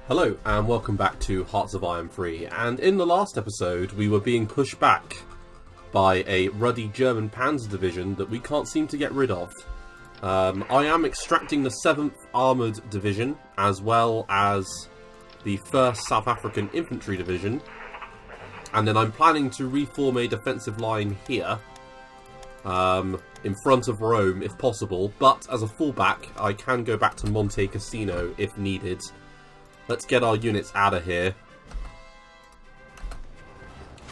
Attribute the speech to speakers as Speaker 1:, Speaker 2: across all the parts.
Speaker 1: Hello and welcome back to Hearts of Iron 3, and in the last episode we were being pushed back by a ruddy German panzer division that we can't seem to get rid of. I am extracting the 7th Armoured Division as well as the 1st South African Infantry Division, and then I'm planning to reform a defensive line here in front of Rome if possible, but as a fallback I can go back to Monte Cassino if needed. Let's get our units out of here.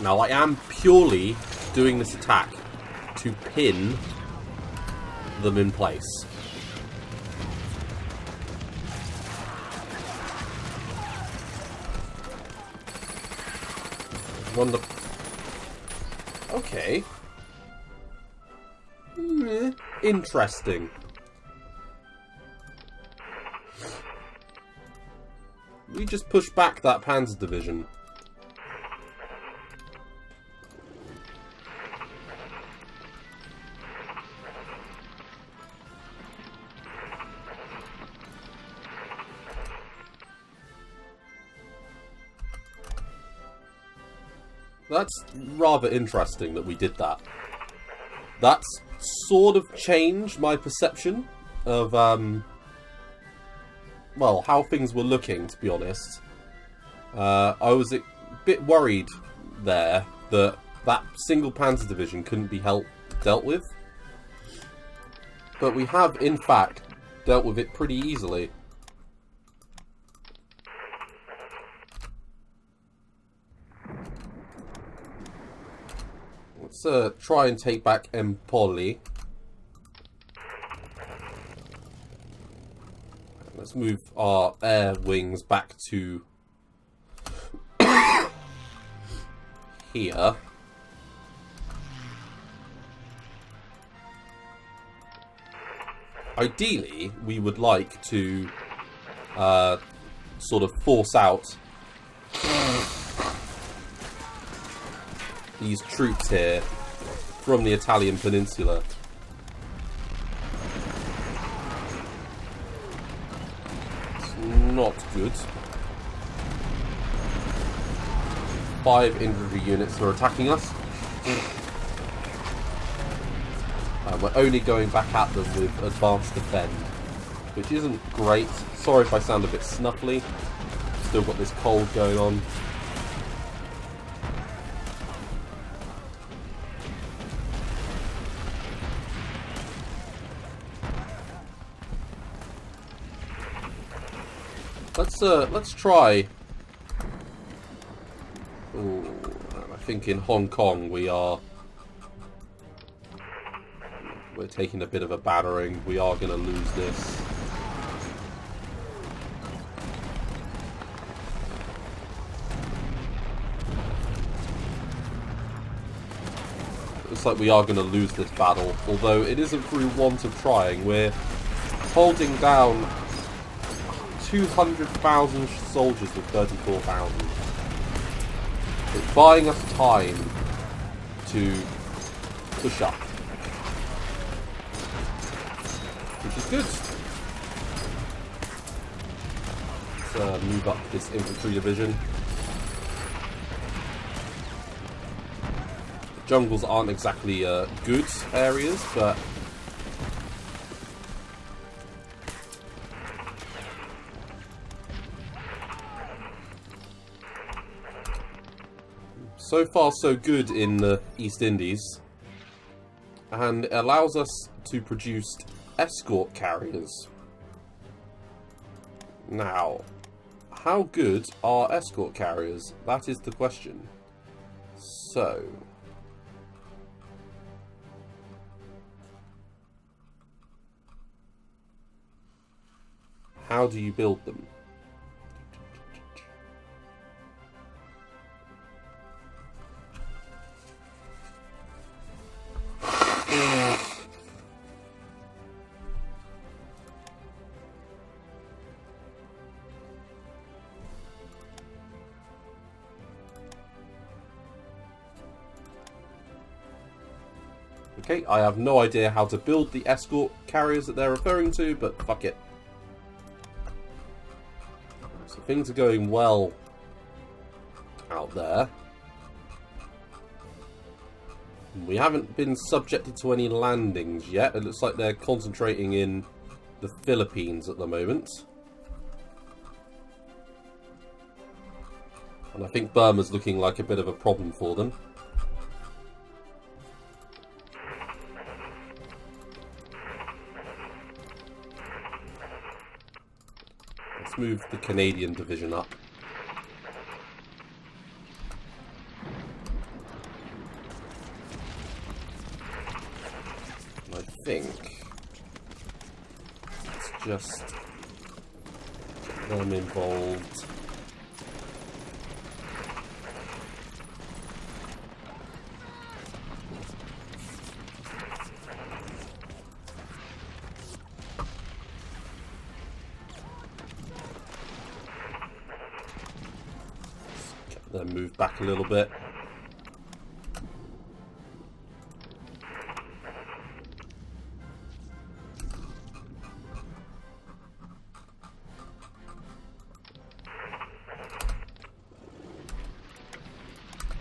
Speaker 1: Now, I am purely doing this attack to pin them in place. Wonder. Okay. Interesting. We just push back that panzer division. That's rather interesting that we did that. That's sort of changed my perception of well, how things were looking, to be honest. I was a bit worried there that that single panzer division couldn't be dealt with. But we have, in fact, dealt with it pretty easily. Let's try and take back Empoli. Let's move our air wings back to here. Ideally, we would like to sort of force out these troops here from the Italian peninsula. Not good. 5 infantry units are attacking us. We're only going back at them with advanced defend, which isn't great. Sorry if I sound a bit snuffly. Still got this cold going on. Let's try. Ooh, I think in Hong Kong we're taking a bit of a battering. We are going to lose this. Looks like we are going to lose this battle, although it isn't through want of trying. We're holding down 200,000 soldiers with 34,000. It's buying us time to push up, which is good. Let's move up this infantry division. The jungles aren't exactly good areas, but so far so good in the East Indies, and it allows us to produce escort carriers. Now, how good are escort carriers? That is the question. So, how do you build them? Okay, I have no idea how to build the escort carriers that they're referring to, but fuck it. So things are going well out there. We haven't been subjected to any landings yet. It looks like they're concentrating in the Philippines at the moment. And I think Burma's looking like a bit of a problem for them. Let's move the Canadian division up. I think let's just get them involved. Get them moved back a little bit.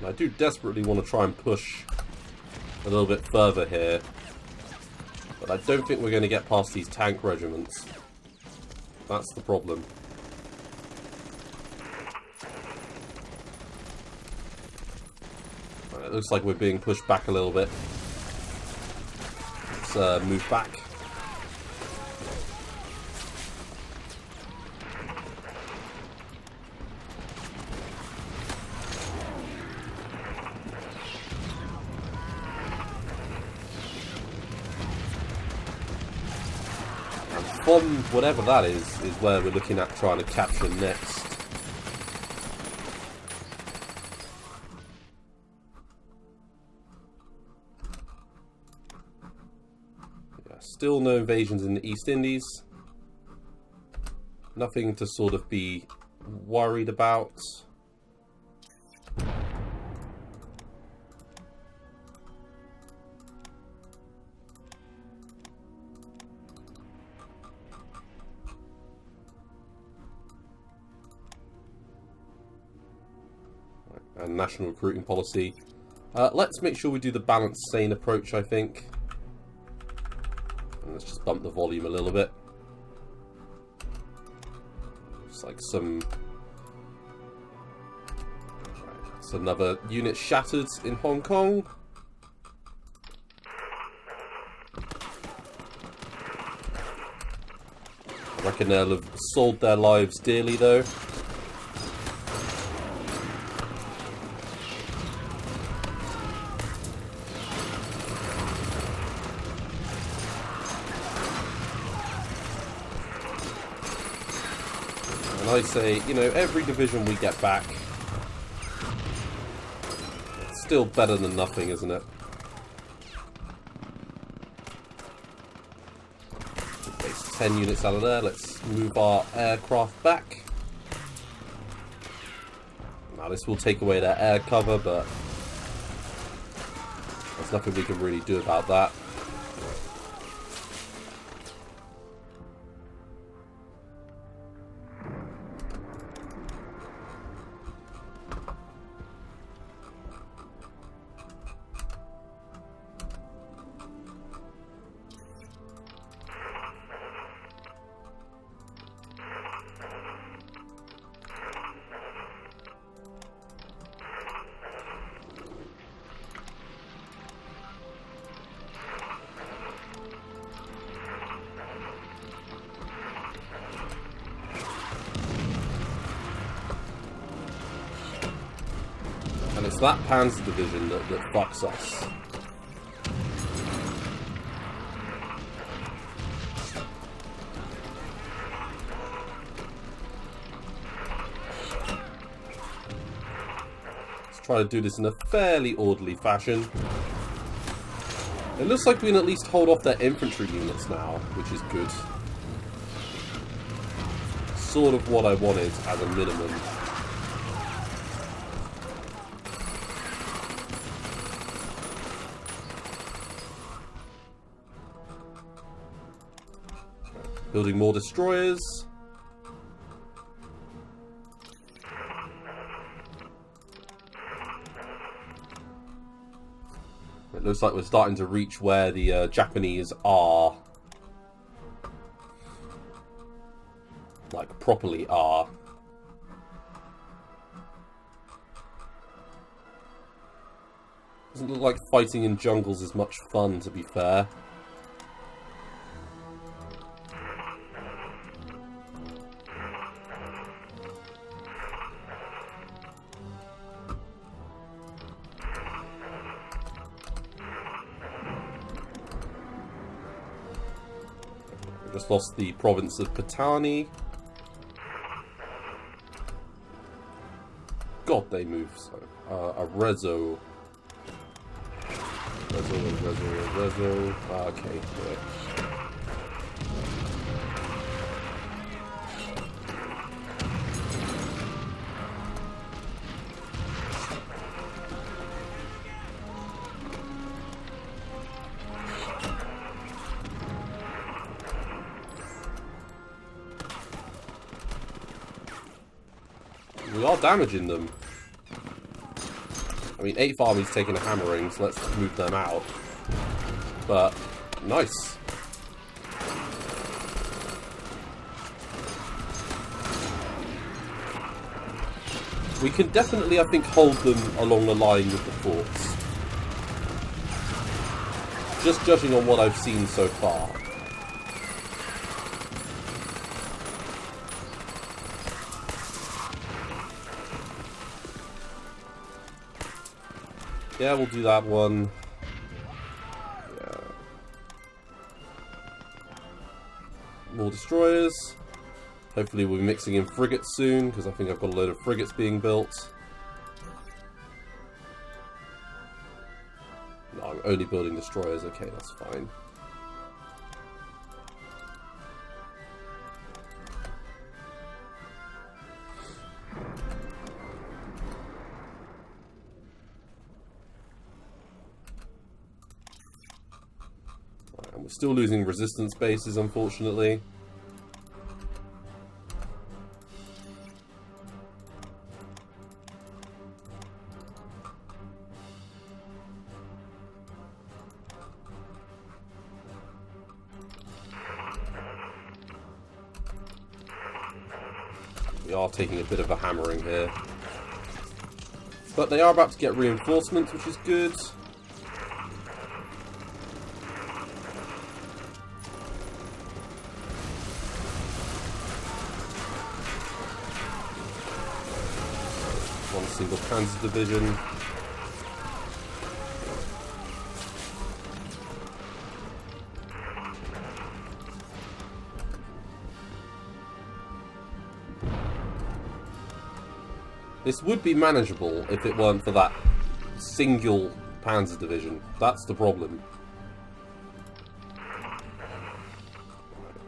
Speaker 1: I do desperately want to try and push a little bit further here, but I don't think we're going to get past these tank regiments. That's the problem. Right, it looks like we're being pushed back a little bit. Let's move back. From whatever that is where we're looking at trying to capture next. Yeah, still no invasions in the East Indies. Nothing to sort of be worried about. And national recruiting policy. Let's make sure we do the balanced sane approach, I think. And let's just bump the volume a little bit. It's like some... Right, that's another unit shattered in Hong Kong. I reckon they'll have sold their lives dearly, though. And I say, you know, every division we get back, it's still better than nothing, isn't it? Base 10 units out of there. Let's move our aircraft back. Now this will take away their air cover, but there's nothing we can really do about that. And it's that Panzer division that fucks us. Let's try to do this in a fairly orderly fashion. It looks like we can at least hold off their infantry units now, which is good. Sort of what I wanted as a minimum. Building more destroyers. It looks like we're starting to reach where the Japanese are. Like, properly are. Doesn't look like fighting in jungles is much fun, to be fair. Just lost the province of Patani. God, they move so. Arezzo. Arezzo. Okay, good. We are damaging them. I mean, 8th Army's taking a hammering, so let's move them out. But, nice. We can definitely, I think, hold them along the line with the forts. Just judging on what I've seen so far. Yeah, we'll do that one. Yeah. More destroyers. Hopefully we'll be mixing in frigates soon, because I think I've got a load of frigates being built. No, I'm only building destroyers. Okay, that's fine. We're still losing resistance bases, unfortunately. We are taking a bit of a hammering here. But they are about to get reinforcements, which is good. One single Panzer division. This would be manageable if it weren't for that single Panzer division. That's the problem.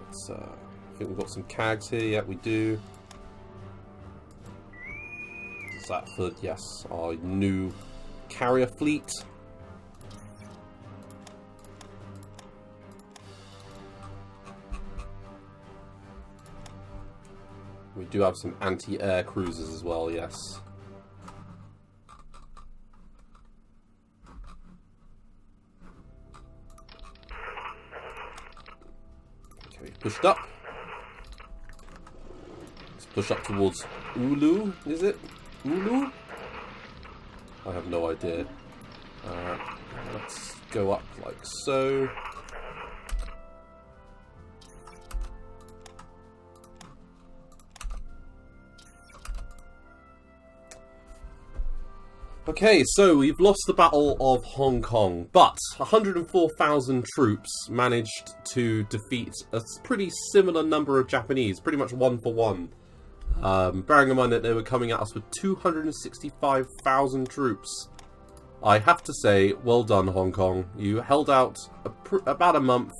Speaker 1: Let's, I think we've got some CAGs here. Yeah, we do. Is that for, yes, our new carrier fleet? We do have some anti-air cruisers as well, yes. Okay, we've pushed up. Let's push up towards Ulu, is it? Ulu? I have no idea. Let's go up like so. Okay, so we've lost the Battle of Hong Kong, but 104,000 troops managed to defeat a pretty similar number of Japanese, pretty much one for one. Bearing in mind that they were coming at us with 265,000 troops. I have to say, well done, Hong Kong. You held out about a month,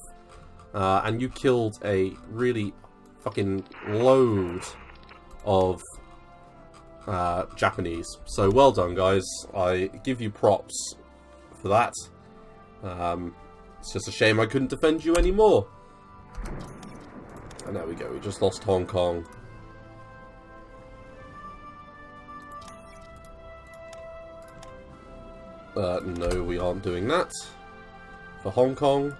Speaker 1: and you killed a really fucking load of Japanese. So well done, guys. I give you props for that. It's just a shame I couldn't defend you anymore. And there we go. We just lost Hong Kong. No, we aren't doing that. For Hong Kong.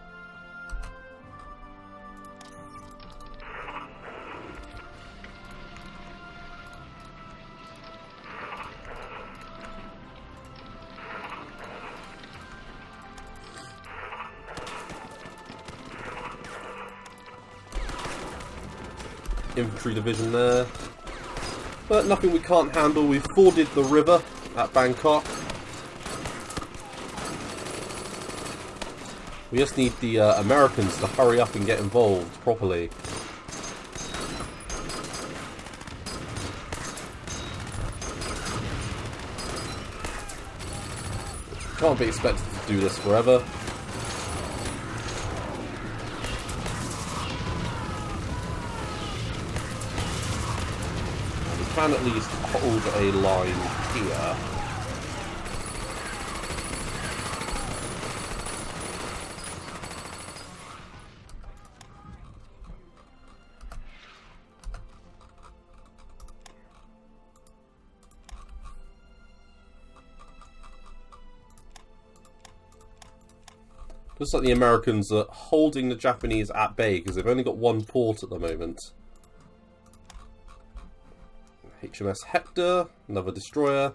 Speaker 1: Infantry division there. But nothing we can't handle. We've forded the river at Bangkok. We just need the Americans to hurry up and get involved properly. Can't be expected to do this forever. Can at least hold a line here. Looks like the Americans are holding the Japanese at bay because they've only got one port at the moment. HMS Hector, another destroyer.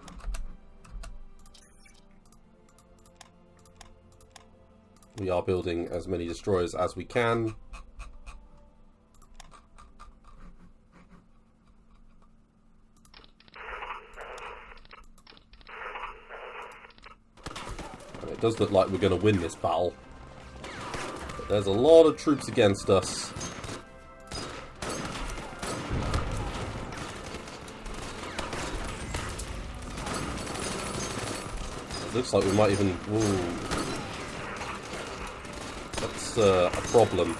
Speaker 1: We are building as many destroyers as we can. And it does look like we're going to win this battle. But there's a lot of troops against us. Looks like we might even... Ooh. That's a problem.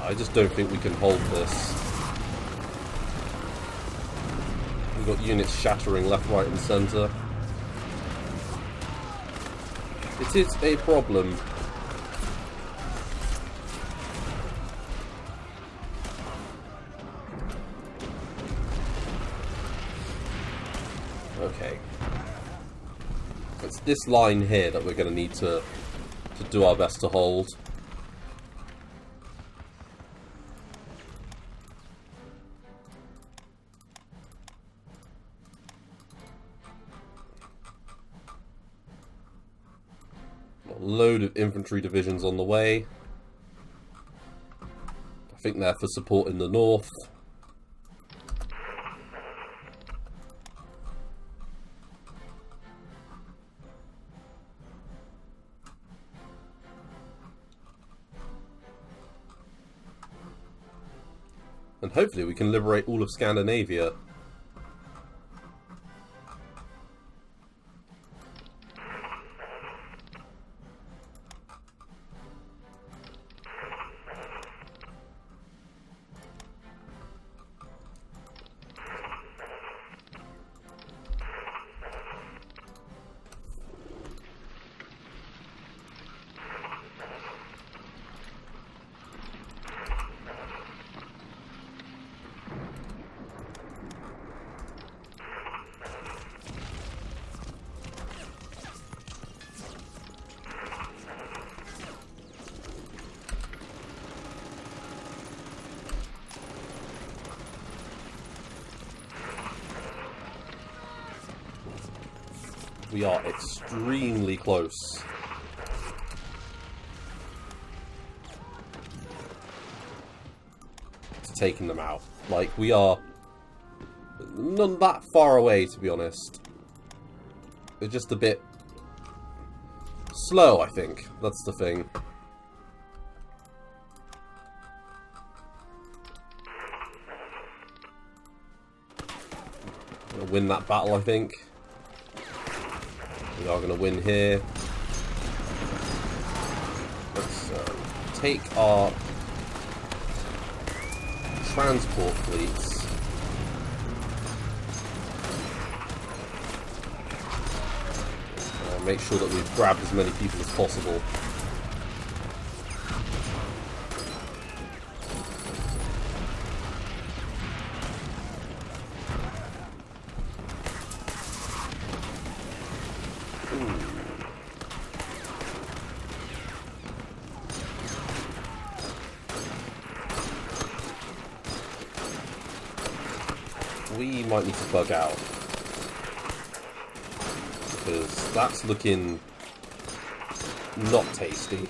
Speaker 1: I just don't think we can hold this. We've got units shattering left, right and centre. It is a problem. Okay. It's this line here that we're going to need to do our best to hold. Load of infantry divisions on the way. I think they're for support in the north. And hopefully we can liberate all of Scandinavia. We are extremely close. To taking them out. Like, we are not that far away, to be honest. They're just a bit slow, I think. That's the thing. We'll win that battle, I think. We are going to win here. Let's take our transport fleets make sure that we've grabbed as many people as possible. We might need to bug out, because that's looking not tasty.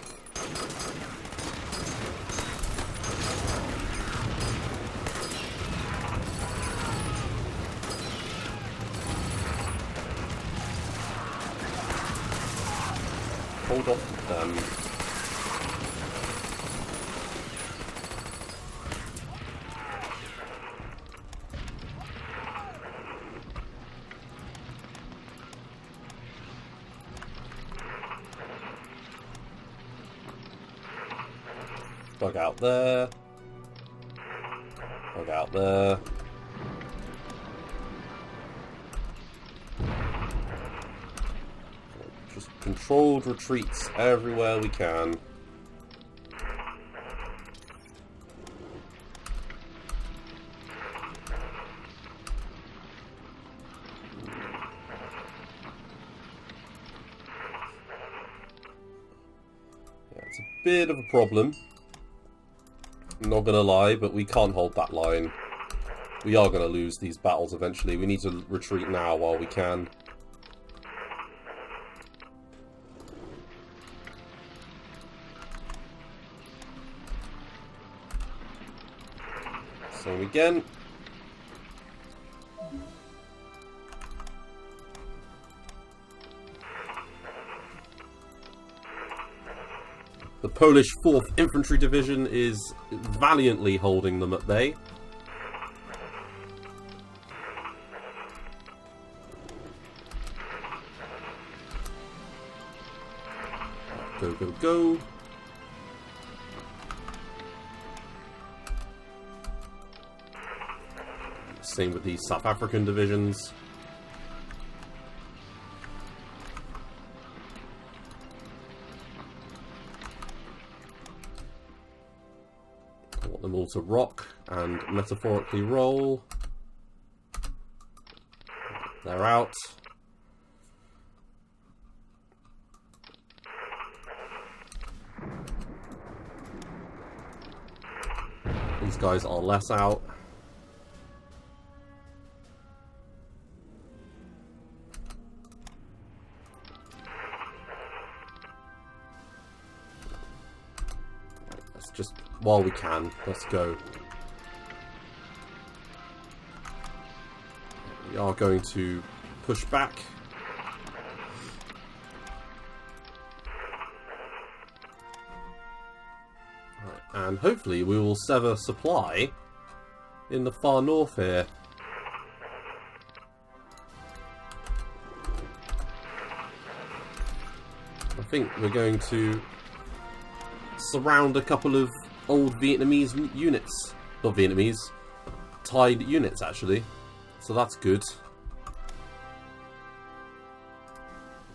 Speaker 1: Hold on. Bug out there. Bug out there. Just controlled retreats everywhere we can. Yeah, it's a bit of a problem. Not gonna lie, but we can't hold that line. We are gonna lose these battles eventually. We need to retreat now while we can. Same again. The Polish 4th Infantry Division is valiantly holding them at bay. Go, go, go. Same with these South African divisions. I want them all to rock and metaphorically roll. They're out. These guys are less out. Let's just, while we can, let's go. We are going to push back. And hopefully we will sever supply in the far north here. I think we're going to surround a couple of old Vietnamese units. Not Vietnamese, Thai units actually. So that's good.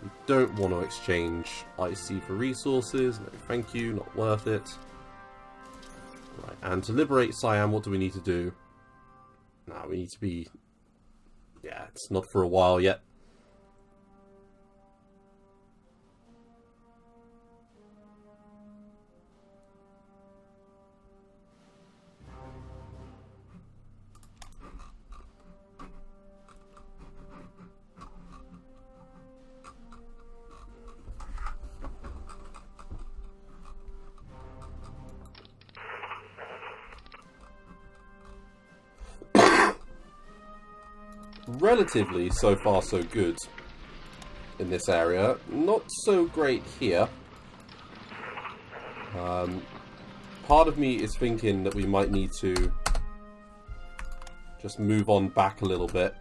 Speaker 1: We don't want to exchange IC for resources. No thank you, not worth it. Right, and to liberate Siam, what do we need to do? Now we need to be... Yeah, it's not for a while yet. Relatively, so far so good in this area. Not so great here. Part of me is thinking that we might need to just move on back a little bit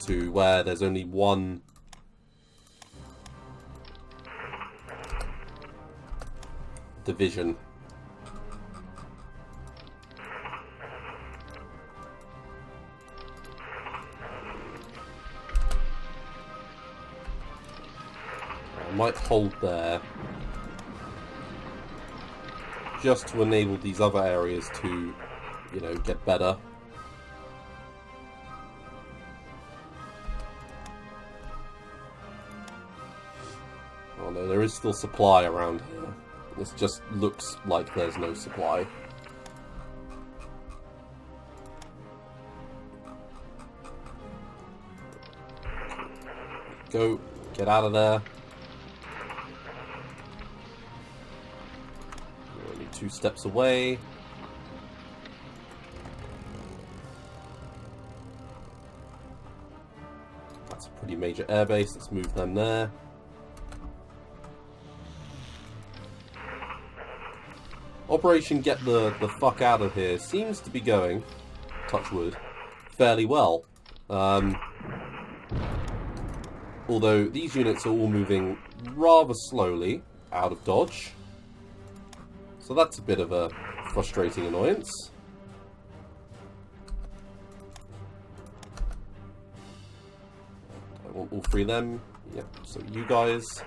Speaker 1: to where there's only one division. I might hold there just to enable these other areas to, you know, get better. Oh no, there is still supply around here. This just looks like there's no supply. Go, get out of there. We're only 2 steps away. That's a pretty major airbase. Let's move them there. Operation Get the Fuck Out of Here seems to be going, touch wood, fairly well. Although these units are all moving rather slowly out of dodge. So that's a bit of a frustrating annoyance. I want all 3 of them. Yep, so you guys.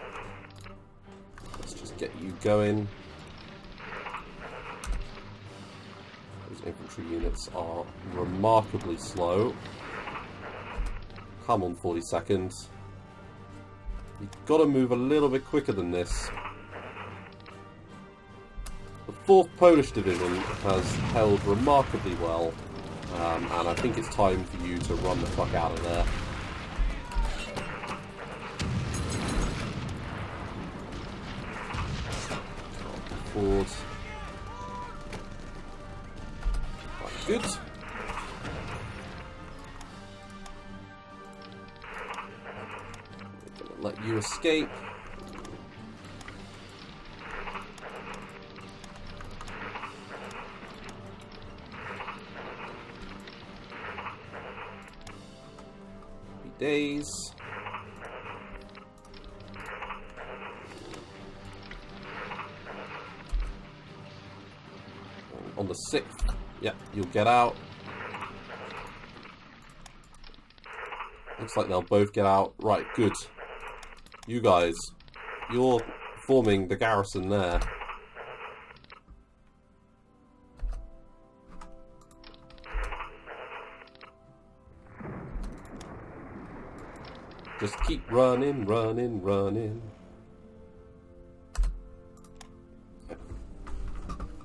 Speaker 1: Let's just get you going. Those infantry units are remarkably slow. Come on, 40 seconds. You've got to move a little bit quicker than this. The 4th Polish Division has held remarkably well, and I think it's time for you to run the fuck out of there. Forward. Right, good. Let you escape. Happy days. On the 6th, yep, you'll get out. Looks like they'll both get out. Right, good. You guys, you're forming the garrison there. Just keep running, running, running.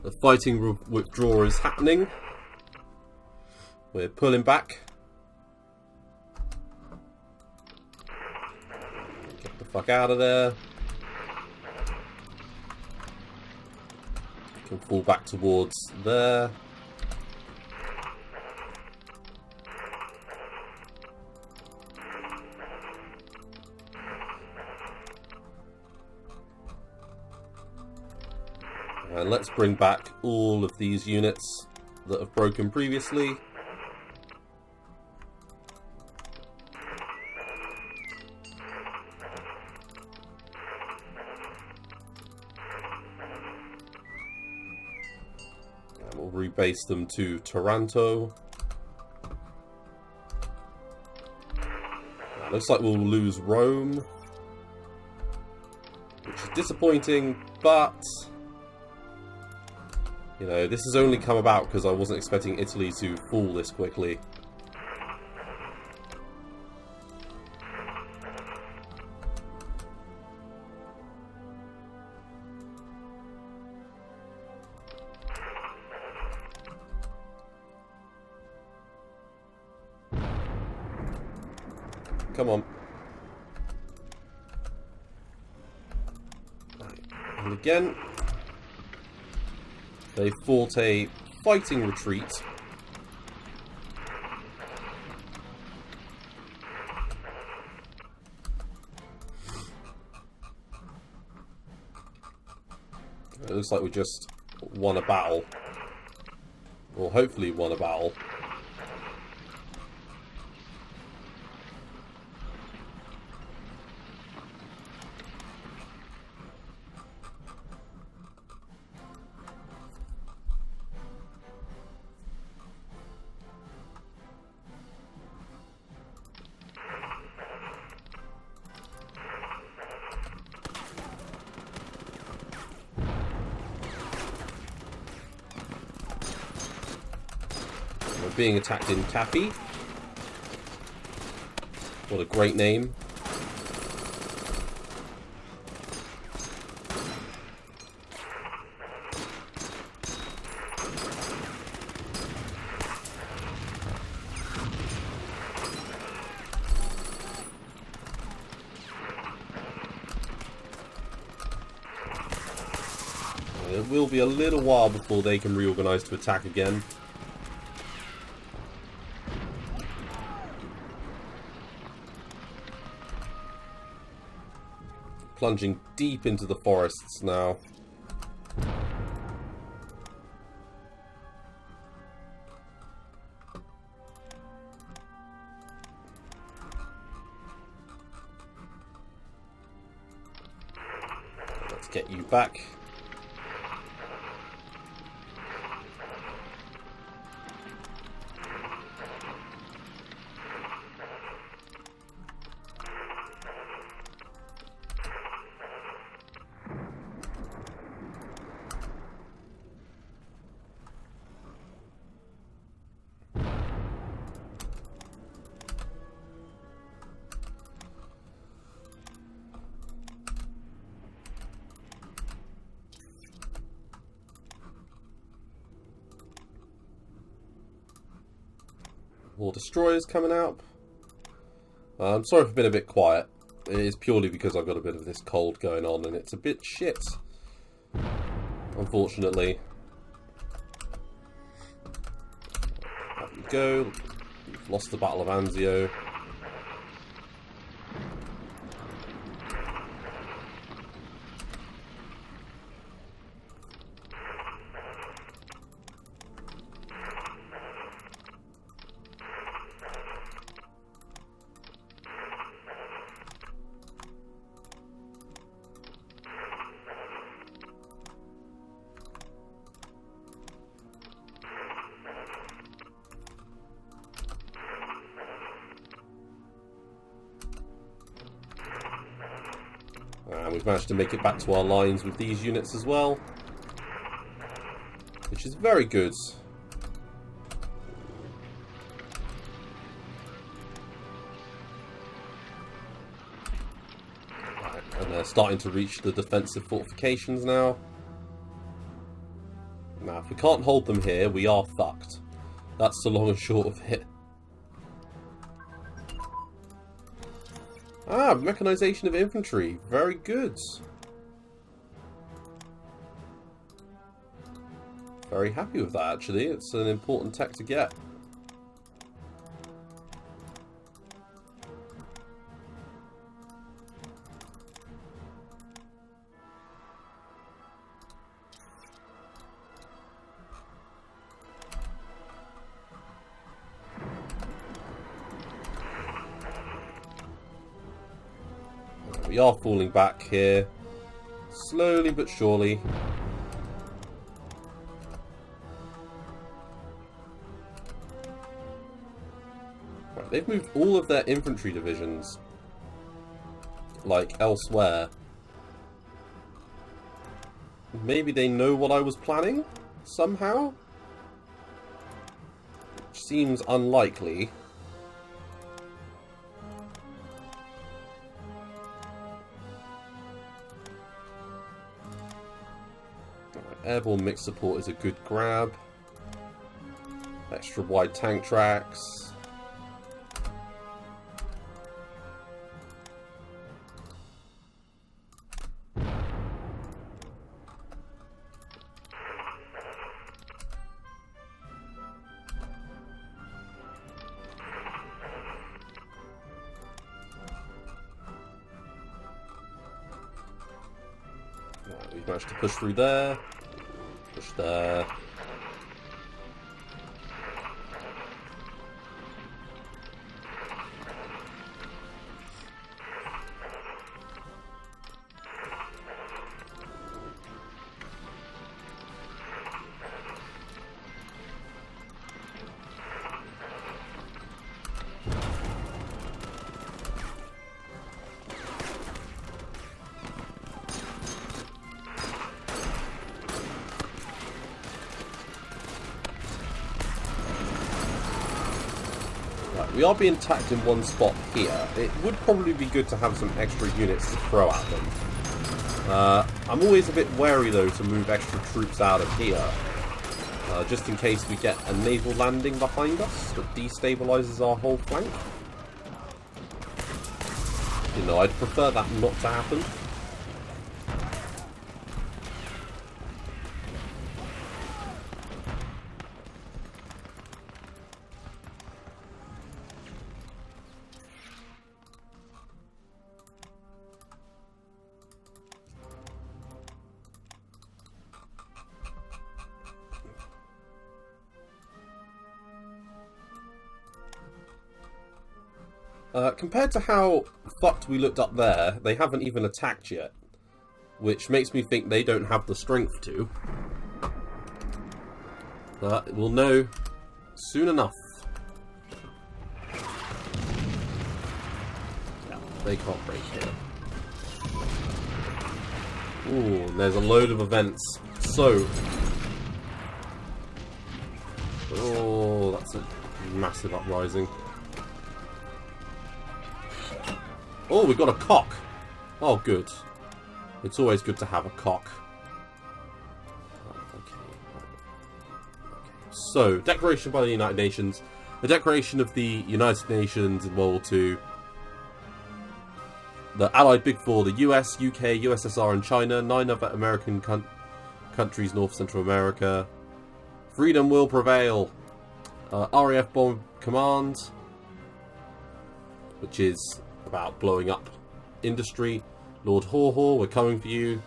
Speaker 1: The fighting withdrawal is happening. We're pulling back. Fuck out of there. You can fall back towards there. And let's bring back all of these units that have broken previously. Rebase them to Taranto. Looks like we'll lose Rome, which is disappointing, but you know, this has only come about because I wasn't expecting Italy to fall this quickly. Come on. Right. And again, they fought a fighting retreat. It looks like we just won a battle. Or hopefully won a battle. We're being attacked in Taffy. What a great name. It will be a little while before they can reorganize to attack again. Plunging deep into the forests now. Let's get you back. More destroyers coming out. I'm sorry if I've been a bit quiet. It is purely because I've got a bit of this cold going on and it's a bit shit. Unfortunately. There we go. We've lost the Battle of Anzio. And we've managed to make it back to our lines with these units as well, which is very good. Right, and they're starting to reach the defensive fortifications now. Now, if we can't hold them here, we are fucked. That's the long and short of it. Ah, mechanization of infantry. Very good. Very happy with that, actually. It's an important tech to get. We are falling back here, slowly but surely. Right, they've moved all of their infantry divisions, like, elsewhere. Maybe they know what I was planning, somehow? Which seems unlikely. Airborne mixed support is a good grab. Extra wide tank tracks. Right, we've managed to push through there. Push there. Right, we are being attacked in one spot here. It would probably be good to have some extra units to throw at them. I'm always a bit wary though to move extra troops out of here. Just in case we get a naval landing behind us that destabilises our whole flank. You know, I'd prefer that not to happen. Compared to how fucked we looked up there, they haven't even attacked yet. Which makes me think they don't have the strength to. But we'll know soon enough. Yeah, they can't break here. Ooh, and there's a load of events. So... oh, that's a massive uprising. Oh, we've got a cock. Oh, good. It's always good to have a cock. Okay. So, declaration by the United Nations. The declaration of the United Nations in World War II. The Allied Big Four, the US, UK, USSR and China. 9 other American countries, North Central America. Freedom will prevail. RAF Bomb Command. Which is... about blowing up industry. Lord Haw, we're coming for you.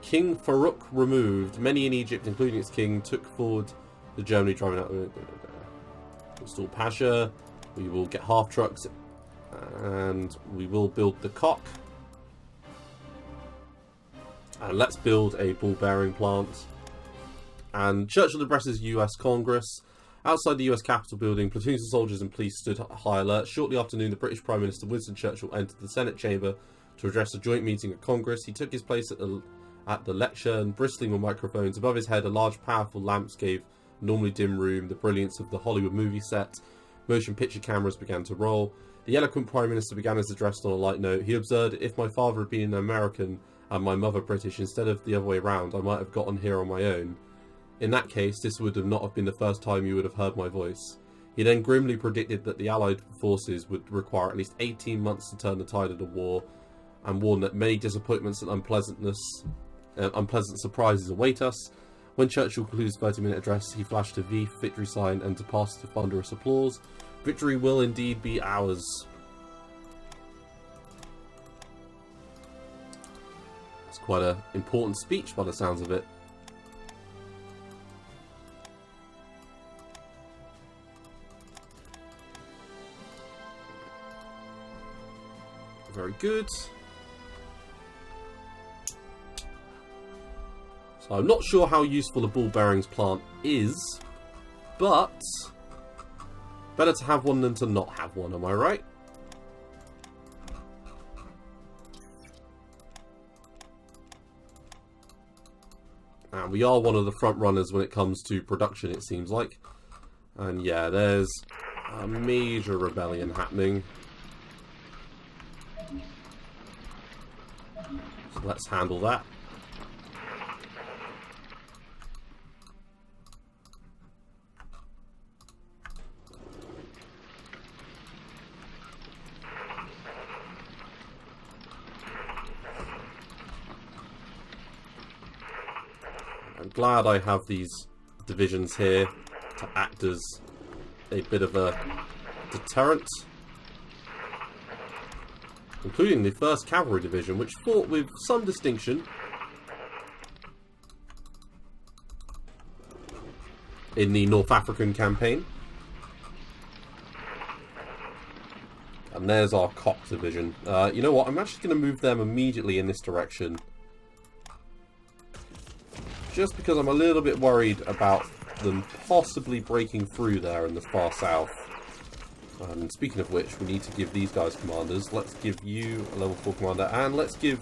Speaker 1: King Farouk removed. Many in Egypt, including its king, took forward to Germany, driving out. Install Pasha. We will get half trucks, and we will build the cock. And let's build a ball bearing plant. And Churchill addresses U.S. Congress. Outside the US Capitol building, platoons of soldiers and police stood high alert. Shortly after noon, the British Prime Minister Winston Churchill entered the Senate chamber to address a joint meeting of Congress. He took his place at the lectern, bristling with microphones. Above his head, a large, powerful lamps gave a normally dim room the brilliance of the Hollywood movie set. Motion picture cameras began to roll. The eloquent Prime Minister began his address on a light note. He observed, if my father had been an American and my mother British instead of the other way round, I might have gotten here on my own. In that case, this would have not have been the first time you would have heard my voice. He then grimly predicted that the Allied forces would require at least 18 months to turn the tide of the war, and warned that many disappointments and unpleasant surprises await us. When Churchill concluded his 30-minute address, he flashed a V victory sign and departed to thunderous applause. Victory will indeed be ours. It's quite an important speech by the sounds of it. Very good. So I'm not sure how useful a ball bearings plant is, but better to have one than to not have one, am I right? And we are one of the front runners when it comes to production, it seems like. And yeah, there's a major rebellion happening. So let's handle that. I'm glad I have these divisions here to act as a bit of a deterrent. Including the 1st Cavalry Division, which fought with some distinction in the North African campaign. And there's our Cox Division. You know what, I'm actually going to move them immediately in this direction. Just because I'm a little bit worried about them possibly breaking through there in the far south. And speaking of which, we need to give these guys commanders. Let's give you a level 4 commander, and let's give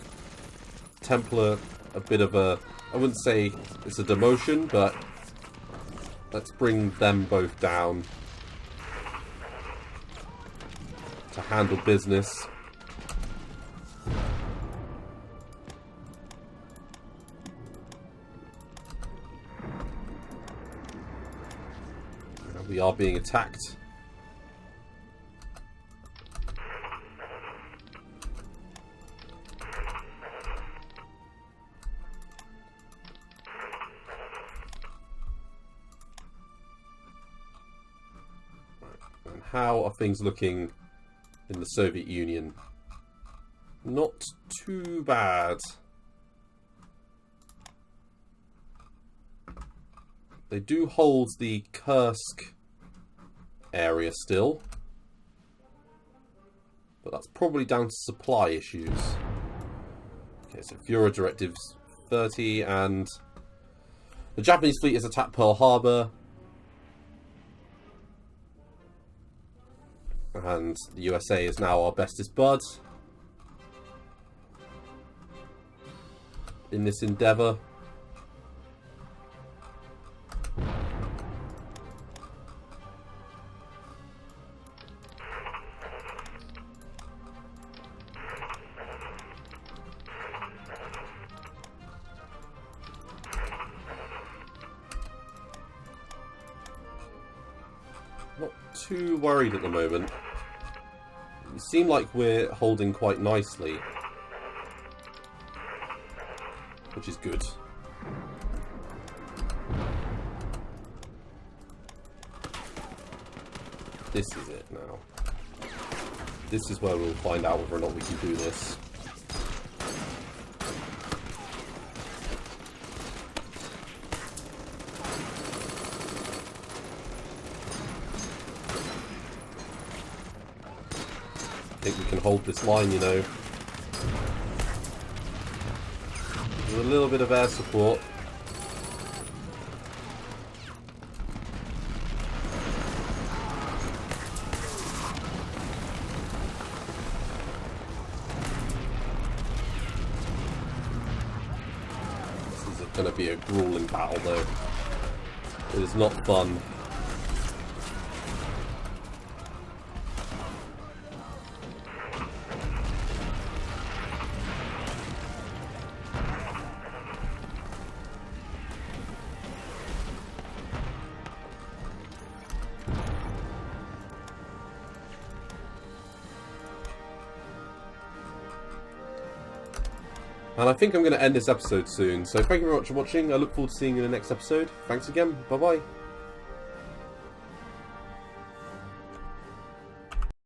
Speaker 1: Templar a bit of a... I wouldn't say it's a demotion, but Let's bring them both down to handle business. We are being attacked. And how are things looking in the Soviet Union? Not too bad. They do hold the Kursk area still, but that's probably down to supply issues. Okay, so Führer Directives 30, and the Japanese fleet has attacked Pearl Harbor, and the USA is now our bestest bud in this endeavour. Not too worried at the moment. We seem like we're holding quite nicely, which is good. This is it now. This is where we'll find out whether or not we can do this. I think we can hold this line, you know. With a little bit of air support. This is going to be a grueling battle, though. It is not fun. And I think I'm going to end this episode soon. So thank you very much for watching. I look forward to seeing you in the next episode. Thanks again. Bye-bye.